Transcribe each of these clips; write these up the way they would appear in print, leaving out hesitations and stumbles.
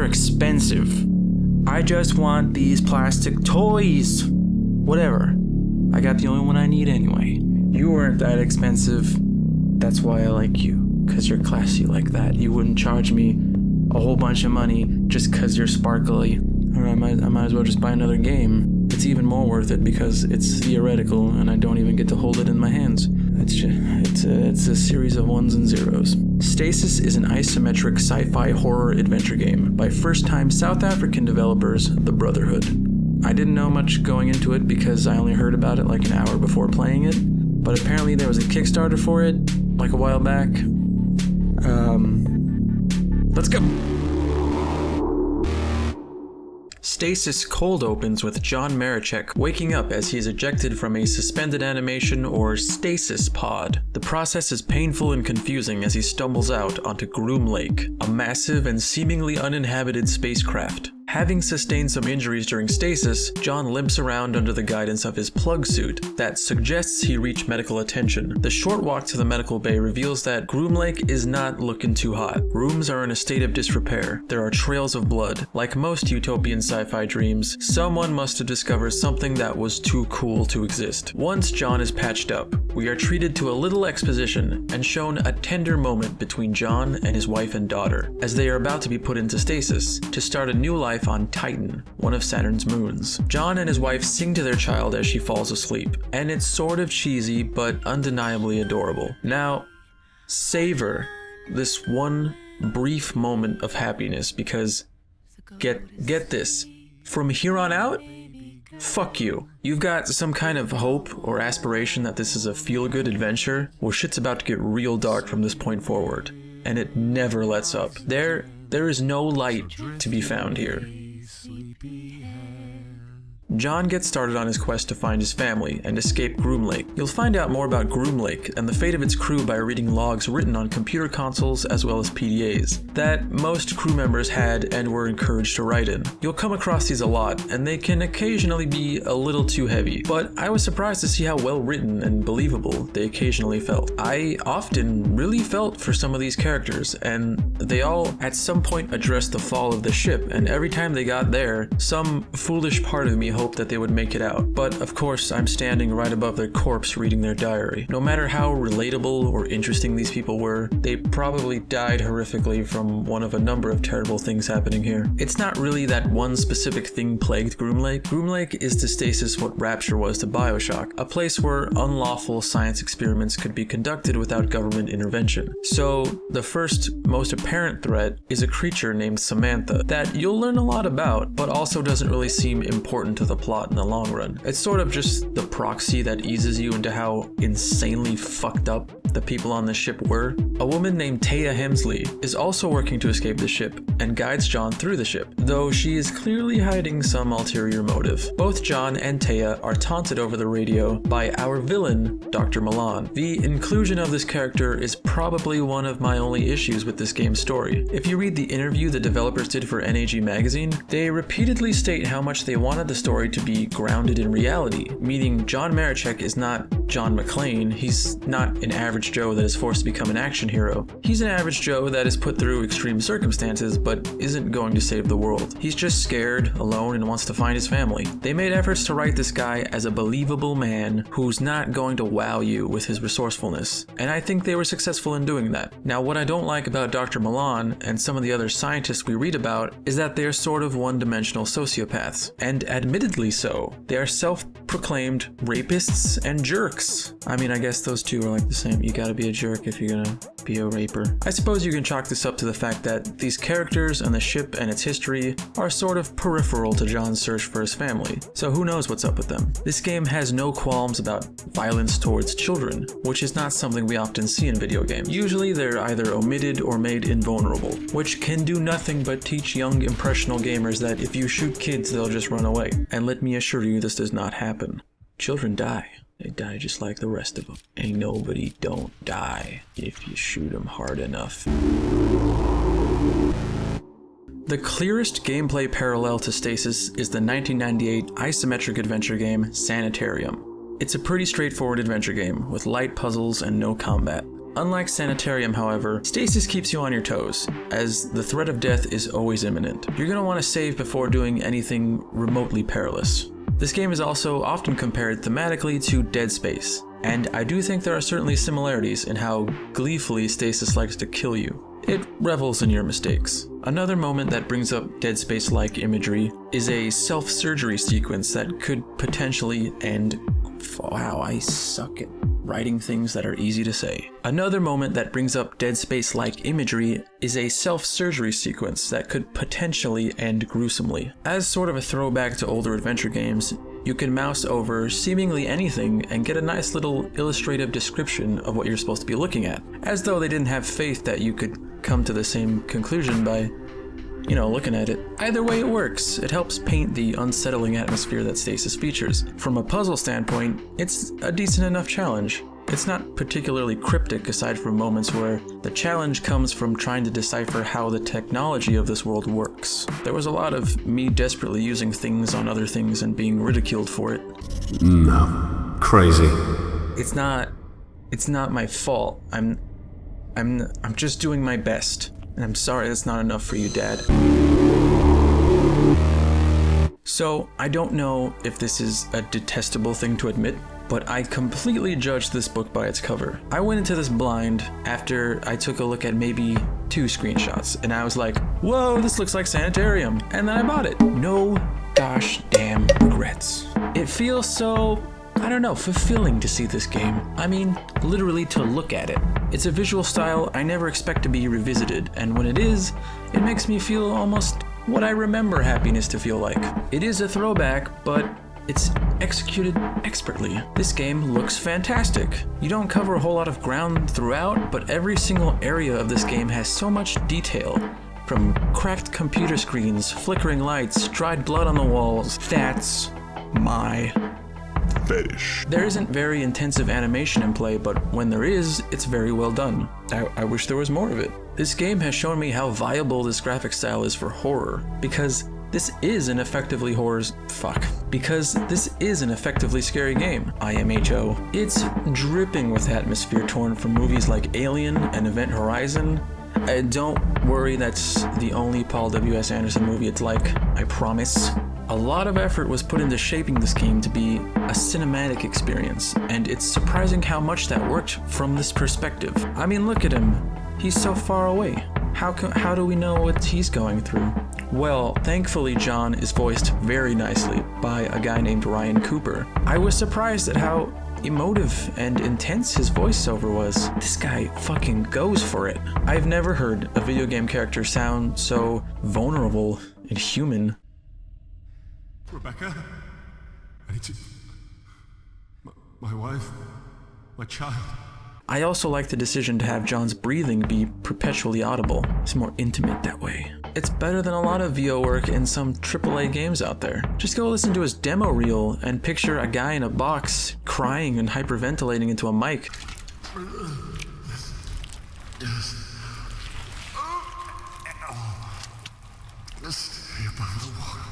expensive. I just want these plastic toys. Whatever. I got the only one I need anyway. You weren't that expensive. That's why I like you. Because you're classy like that. You wouldn't charge me a whole bunch of money just because you're sparkly. Or I might as well just buy another game. It's even more worth it because it's theoretical and I don't even get to hold it in my hands. It's a series of ones and zeros. Stasis is an isometric sci-fi horror adventure game by first-time South African developers, The Brotherhood. I didn't know much going into it because I only heard about it like an hour before playing it, but apparently there was a Kickstarter for it, like a while back. Let's go! Stasis cold opens with John Marichek waking up as he is ejected from a suspended animation or stasis pod. The process is painful and confusing as he stumbles out onto Gloom Lake, a massive and seemingly uninhabited spacecraft. Having sustained some injuries during stasis, John limps around under the guidance of his plug suit that suggests he reach medical attention. The short walk to the medical bay reveals that Gloom Lake is not looking too hot. Rooms are in a state of disrepair. There are trails of blood. Like most utopian sci-fi dreams, someone must have discovered something that was too cool to exist. Once John is patched up, we are treated to a little exposition and shown a tender moment between John and his wife and daughter, as they are about to be put into stasis to start a new life on Titan, one of Saturn's moons. John and his wife sing to their child as she falls asleep, and it's sort of cheesy but undeniably adorable. Now, savor this one brief moment of happiness because get this, from here on out, fuck you. You've got some kind of hope or aspiration that this is a feel-good adventure? Well, shit's about to get real dark from this point forward, and it never lets up. There is no light to be found here. John gets started on his quest to find his family and escape Gloom Lake. You'll find out more about Gloom Lake and the fate of its crew by reading logs written on computer consoles as well as PDAs that most crew members had and were encouraged to write in. You'll come across these a lot, and they can occasionally be a little too heavy, but I was surprised to see how well written and believable they occasionally felt. I often really felt for some of these characters, and they all at some point addressed the fall of the ship, and every time they got there, some foolish part of me hoped that they would make it out. But of course, I'm standing right above their corpse reading their diary. No matter how relatable or interesting these people were, they probably died horrifically from one of a number of terrible things happening here. It's not really that one specific thing plagued Gloom Lake. Gloom Lake is to Stasis what Rapture was to Bioshock, a place where unlawful science experiments could be conducted without government intervention. So the first, most apparent threat is a creature named Samantha that you'll learn a lot about, but also doesn't really seem important to the plot in the long run. It's sort of just the proxy that eases you into how insanely fucked up the people on the ship were. A woman named Taya Hemsley is also working to escape the ship and guides John through the ship, though she is clearly hiding some ulterior motive. Both John and Taya are taunted over the radio by our villain, Dr. Milan. The inclusion of this character is probably one of my only issues with this game's story. If you read the interview the developers did for NAG magazine, they repeatedly state how much they wanted the story to be grounded in reality, meaning John Marichek is not John McClane. He's not an average Joe that is forced to become an action hero. He's an average Joe that is put through extreme circumstances but isn't going to save the world. He's just scared, alone, and wants to find his family. They made efforts to write this guy as a believable man who's not going to wow you with his resourcefulness, and I think they were successful in doing that. Now, what I don't like about Dr. Milan and some of the other scientists we read about is that they're sort of one-dimensional sociopaths, and admittedly so. They are self-proclaimed rapists and jerks. I mean, I guess those two are like the same. You gotta be a jerk if you're gonna be a raper. I suppose you can chalk this up to the fact that these characters and the ship and its history are sort of peripheral to John's search for his family, so who knows what's up with them. This game has no qualms about violence towards children, which is not something we often see in video games. Usually they're either omitted or made invulnerable, which can do nothing but teach young impressionable gamers that if you shoot kids, they'll just run away. And let me assure you, this does not happen. Children die. They die just like the rest of them. Ain't nobody don't die if you shoot them hard enough. The clearest gameplay parallel to Stasis is the 1998 isometric adventure game Sanitarium. It's a pretty straightforward adventure game with light puzzles and no combat. Unlike Sanitarium, however, Stasis keeps you on your toes, as the threat of death is always imminent. You're going to want to save before doing anything remotely perilous. This game is also often compared thematically to Dead Space, and I do think there are certainly similarities in how gleefully Stasis likes to kill you. It revels in your mistakes. Another moment that brings up Dead Space-like imagery is a self-surgery sequence that could potentially end... Wow, I suck at writing things that are easy to say. Another moment that brings up Dead Space-like imagery is a self-surgery sequence that could potentially end gruesomely. As sort of a throwback to older adventure games, you can mouse over seemingly anything and get a nice little illustrative description of what you're supposed to be looking at, as though they didn't have faith that you could come to the same conclusion by, you know, looking at it. Either way it works. It helps paint the unsettling atmosphere that Stasis features. From a puzzle standpoint, it's a decent enough challenge. It's not particularly cryptic aside from moments where the challenge comes from trying to decipher how the technology of this world works. There was a lot of me desperately using things on other things and being ridiculed for it. No. Crazy. It's not my fault. I'm just doing my best. And I'm sorry that's not enough for you, Dad. So, I don't know if this is a detestable thing to admit, but I completely judged this book by its cover. I went into this blind after I took a look at maybe 2 screenshots, and I was like, whoa, this looks like Sanitarium, and then I bought it. No gosh damn regrets. It feels so, I don't know, fulfilling to see this game. I mean, literally to look at it. It's a visual style I never expect to be revisited, and when it is, it makes me feel almost what I remember happiness to feel like. It is a throwback, but it's executed expertly. This game looks fantastic. You don't cover a whole lot of ground throughout, but every single area of this game has so much detail. From cracked computer screens, flickering lights, dried blood on the walls. That's my fetish. There isn't very intensive animation in play, but when there is, it's very well done. I wish there was more of it. This game has shown me how viable this graphic style is for horror, because this is an effectively scary game, IMHO. It's dripping with atmosphere torn from movies like Alien and Event Horizon. Don't worry, that's the only Paul W.S. Anderson movie it's like, I promise. A lot of effort was put into shaping this game to be a cinematic experience, and it's surprising how much that worked from this perspective. I mean, look at him. He's so far away. How do we know what he's going through? Well, thankfully John is voiced very nicely by a guy named Ryan Cooper. I was surprised at how emotive and intense his voiceover was. This guy fucking goes for it. I've never heard a video game character sound so vulnerable and human. Rebecca? I need to... My wife? My child? I also like the decision to have John's breathing be perpetually audible. It's more intimate that way. It's better than a lot of VO work in some AAA games out there. Just go listen to his demo reel and picture a guy in a box crying and hyperventilating into a mic. Stay above the water.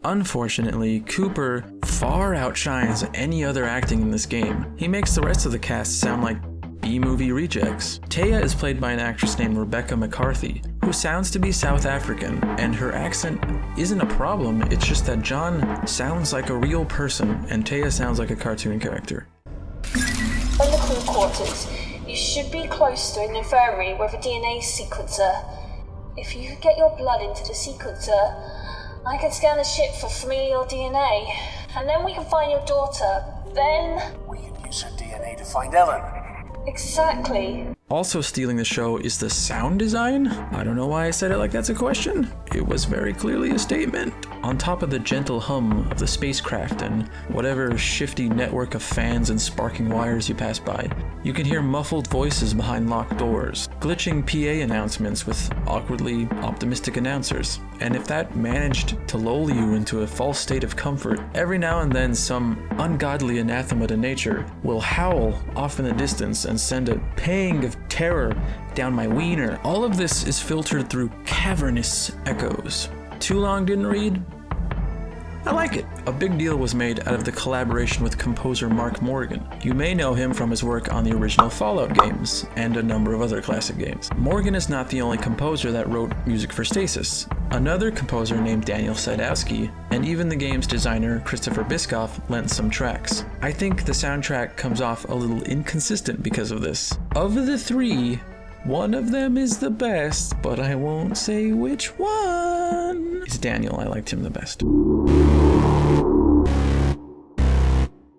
Unfortunately, Cooper far outshines any other acting in this game. He makes the rest of the cast sound like B-movie rejects. Taya is played by an actress named Rebecca McCarthy, who sounds to be South African, and her accent isn't a problem, it's just that John sounds like a real person, and Taya sounds like a cartoon character. In the crew quarters, you should be close to an infirmary with a DNA sequencer. If you could get your blood into the sequencer, I can scan the ship for familial DNA, and then we can find your daughter. Then... we can use her DNA to find Ellen. Exactly. Also stealing the show is the sound design. I don't know why I said it like that's a question. It was very clearly a statement. On top of the gentle hum of the spacecraft and whatever shifty network of fans and sparking wires you pass by, you can hear muffled voices behind locked doors, glitching PA announcements with awkwardly optimistic announcers. And if that managed to lull you into a false state of comfort, every now and then some ungodly anathema to nature will howl off in the distance and send a pang of terror down my wiener. All of this is filtered through cavernous echoes. Too long didn't read? I like it. A big deal was made out of the collaboration with composer Mark Morgan. You may know him from his work on the original Fallout games, and a number of other classic games. Morgan is not the only composer that wrote music for Stasis. Another composer named Daniel Sadowski, and even the game's designer Christopher Biscoff lent some tracks. I think the soundtrack comes off a little inconsistent because of this. Of the three, one of them is the best, but I won't say which one. It's Daniel, I liked him the best.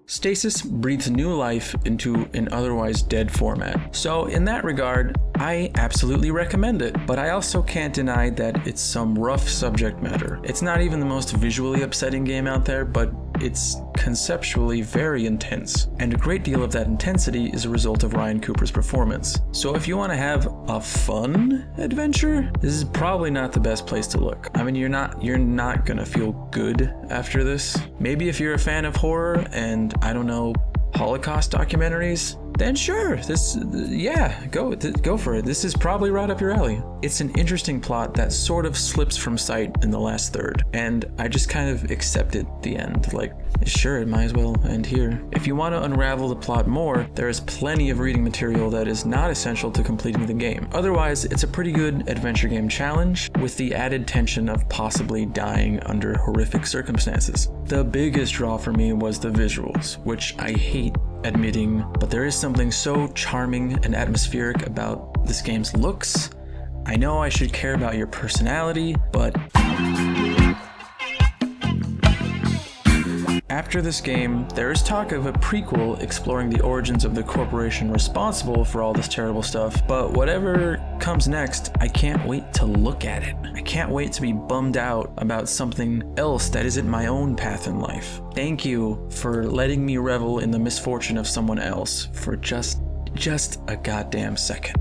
Stasis breathes new life into an otherwise dead format. So in that regard, I absolutely recommend it, but I also can't deny that it's some rough subject matter. It's not even the most visually upsetting game out there, but it's conceptually very intense, and a great deal of that intensity is a result of Ryan Cooper's performance. So if you want to have a fun adventure, this is probably not the best place to look. I mean, you're not gonna feel good after this. Maybe if you're a fan of horror and, I don't know, Holocaust documentaries, then sure, go for it. This is probably right up your alley. It's an interesting plot that sort of slips from sight in the last third, and I just kind of accepted the end. Like, sure, it might as well end here. If you want to unravel the plot more, there is plenty of reading material that is not essential to completing the game. Otherwise, it's a pretty good adventure game challenge with the added tension of possibly dying under horrific circumstances. The biggest draw for me was the visuals, which I hate admitting, but there is something so charming and atmospheric about this game's looks. I know I should care about your personality, but after this game, there is talk of a prequel exploring the origins of the corporation responsible for all this terrible stuff, but whatever comes next, I can't wait to look at it. I can't wait to be bummed out about something else that isn't my own path in life. Thank you for letting me revel in the misfortune of someone else for just a goddamn second.